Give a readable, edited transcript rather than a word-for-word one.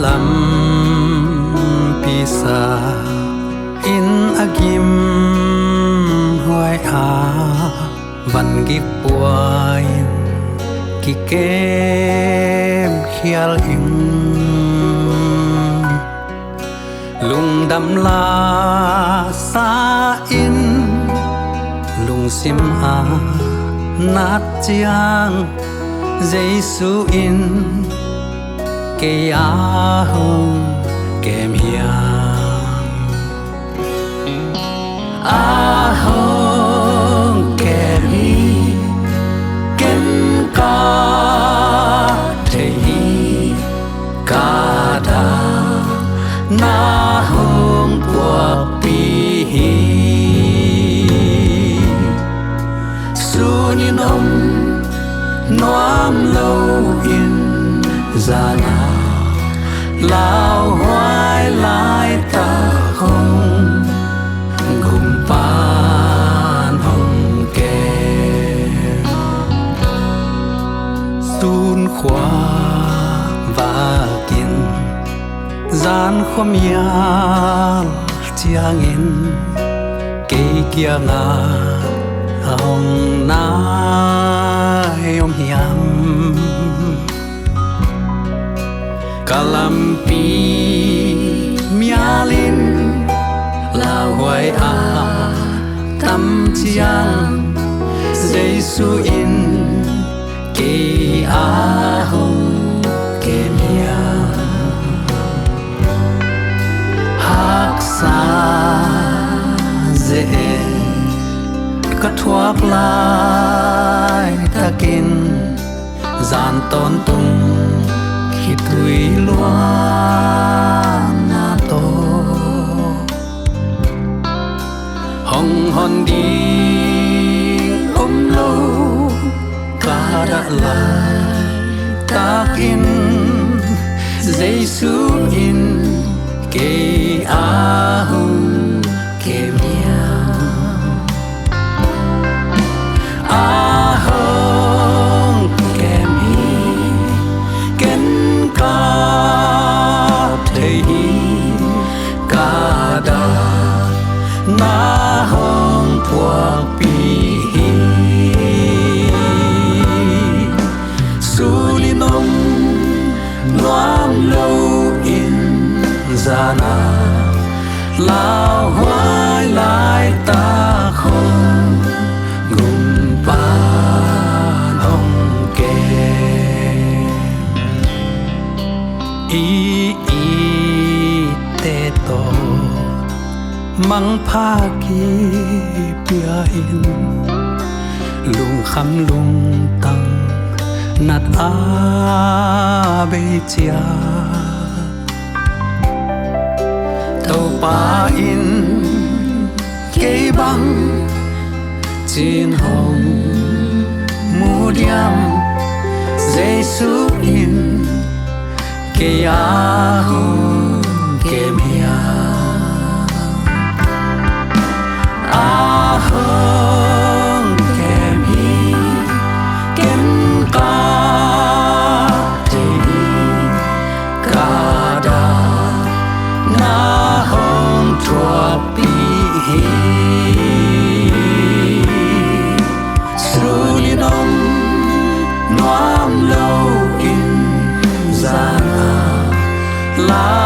lam pisa in agim hoài ha văn ghi buai ki kem khial in lung đam la sa in lung sim a nát chiang Giêsu in ke a hong kem hiang a hong kem hi ken ka te hi ka da na hong qua pi hi sunin om noam lâu in ra na lao hoài lại ta không gồm pan hồng kê sun khoa và kiên gian khom yal chiang in cây kia nga hồng na yom hiam kalampi mialin la hoài a tâm chiang Giêsu in ke a hong kem hiam hak sa dễ cắt thoát lại ta kinh gian tôn tung khi tuổi loan na to hồng hòn đi lâu cả đã lại ta kinh Giêsu in ke a hong kem a hong kem hi ken ka te hi ka da na hong pua pi hi sulinom noam lâu in ra na lao hoài lại ta không gồm pan hồng kê y te to mang pha ki pia in lung kham lung tăng nat a be chia tàu pa in cây băng chín hồng mu diam Giêsu in ke a hong kem hiam a hong kem hi ken ka te hi ka da na hong thua pi hi sulinom noam lâu in ra na la